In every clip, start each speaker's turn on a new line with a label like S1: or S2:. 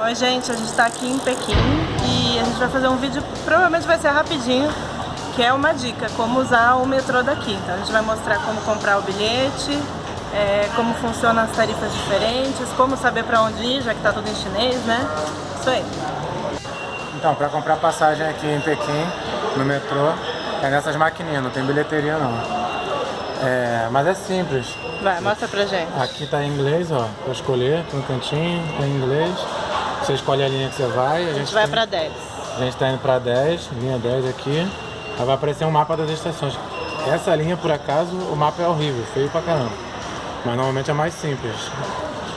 S1: Oi gente, a gente tá aqui em Pequim e a gente vai fazer um vídeo, provavelmente vai ser rapidinho, que é uma dica, como usar o metrô daqui. Então a gente vai mostrar como comprar o bilhete, como funcionam as tarifas diferentes, como saber pra onde ir, já que tá tudo em chinês, né? Isso aí.
S2: Então, pra comprar passagem aqui em Pequim, no metrô, é nessas maquininhas, não tem bilheteria não. Mas é simples.
S1: Vai, mostra pra gente.
S2: Aqui tá em inglês, ó, pra escolher, no cantinho, tá em inglês. Você escolhe a linha que você vai.
S1: A gente vai pra 10.
S2: A gente tá indo pra 10, linha 10 aqui. Aí vai aparecer um mapa das estações. Essa linha, por acaso, o mapa é horrível, feio pra caramba. Mas normalmente é mais simples,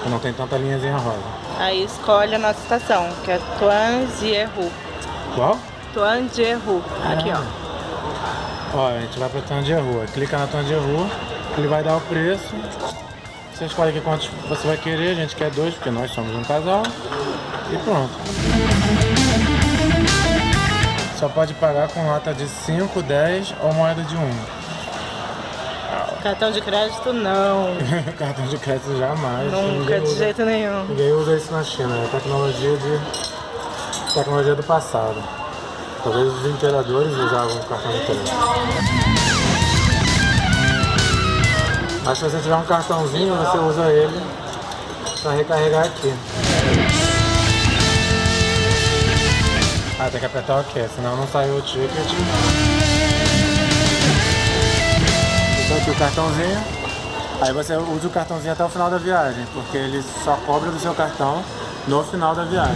S2: não tem tanta linhazinha rosa.
S1: Aí escolhe a nossa estação, que é Tuanjiehu.
S2: Qual?
S1: Tuanjiehu. Aqui, ó.
S2: Ó, a gente vai pra Tuanjiehu. Clica na Tuanjiehu, ele vai dar o preço. Você escolhe aqui quantos você vai querer, a gente quer 2, porque nós somos um casal. E pronto. Só pode pagar com nota de 5, 10 ou moeda de 1.
S1: Cartão de crédito, não.
S2: Cartão de crédito jamais.
S1: Nunca, de jeito nenhum.
S2: Ninguém usa isso na China, é tecnologia do passado. Talvez os imperadores usavam cartão de crédito. Mas se você tiver um cartãozinho, você usa ele para recarregar aqui. Tem que apertar o OK, senão não saiu o ticket. Então aqui o cartãozinho. Aí você usa o cartãozinho até o final da viagem, porque ele só cobra do seu cartão no final da viagem.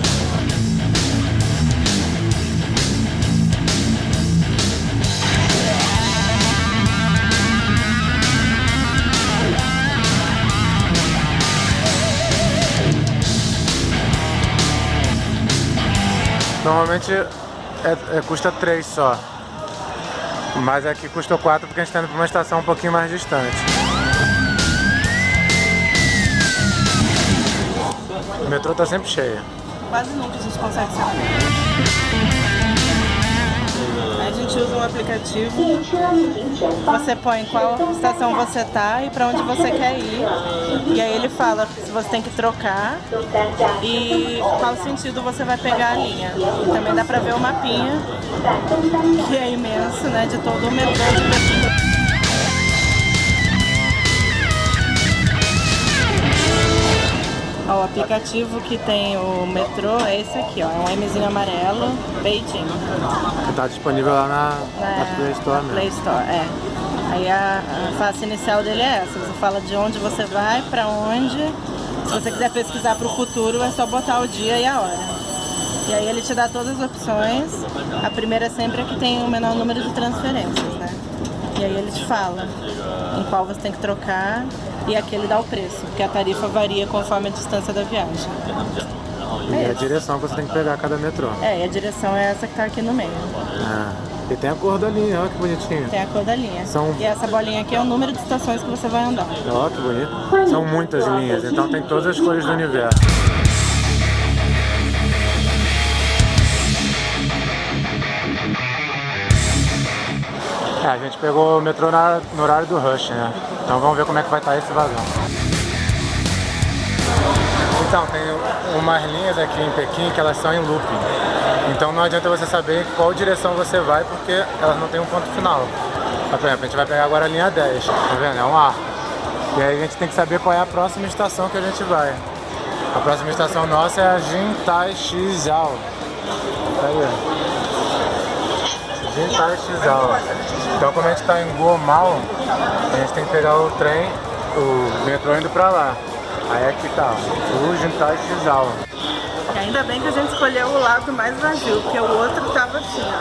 S2: Normalmente custa 3 só, mas aqui custou 4 porque a gente está indo para uma estação um pouquinho mais distante. O metrô está sempre cheio.
S1: Quase nunca a gente consegue saber. Aí a gente usa um aplicativo, você põe qual estação você tá e pra onde você quer ir. E aí ele fala se você tem que trocar e qual sentido você vai pegar a linha. E também dá pra ver o mapinha, que é imenso, né, de todo o metrô de Pequim. Ó, o aplicativo que tem o metrô é esse aqui, ó, é um Mzinho amarelo, Beijing.
S2: Está disponível lá na Play Store mesmo.
S1: Play Store, Aí a fase inicial dele é essa, você fala de onde você vai, pra onde. Se você quiser pesquisar pro futuro, é só botar o dia e a hora. E aí ele te dá todas as opções. A primeira é sempre a que tem o menor número de transferências, né? E aí ele te fala em qual você tem que trocar e aqui ele dá o preço, porque a tarifa varia conforme a distância da viagem.
S2: E a direção que você tem que pegar a cada metrô.
S1: E a direção é essa que tá aqui no meio.
S2: E tem a cor da linha, olha que bonitinho.
S1: Tem a cor da linha. E essa bolinha aqui é o número de estações que você vai andar.
S2: Olha que bonito. São muitas linhas, então tem todas as cores do universo. A gente pegou o metrô no horário do rush, né? Então vamos ver como é que vai estar esse vagão. Então, tem umas linhas aqui em Pequim que elas são em looping. Então não adianta você saber em qual direção você vai, porque elas não têm um ponto final. Por exemplo, a gente vai pegar agora a linha 10, tá vendo? É um arco. E aí a gente tem que saber qual é a próxima estação que a gente vai. A próxima estação nossa é a Jintaixizhao. Tá aí. Jintaixizhao. Então, como a gente está em Guomao, a gente tem que pegar o trem, o metrô indo pra lá. Aí aqui tá, o Jintaixizhao.
S1: Ainda bem que a gente escolheu o lado mais vazio, porque o outro tava assim, ó.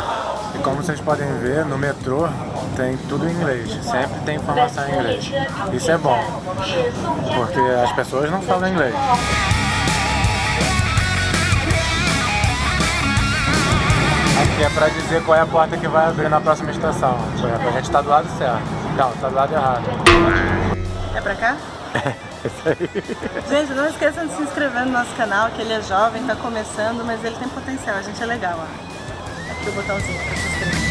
S2: E como vocês podem ver, no metrô tem tudo em inglês, sempre tem informação em inglês. Isso é bom, porque as pessoas não falam inglês. Aqui é pra dizer qual é a porta que vai abrir na próxima estação. Por exemplo, a gente tá do lado certo. Não, tá do lado errado.
S1: É pra cá?
S2: Isso aí.
S1: Gente, não esqueçam de se inscrever no nosso canal, que ele é jovem, tá começando, mas ele tem potencial, a gente é legal, ó. Aqui o botãozinho pra se inscrever.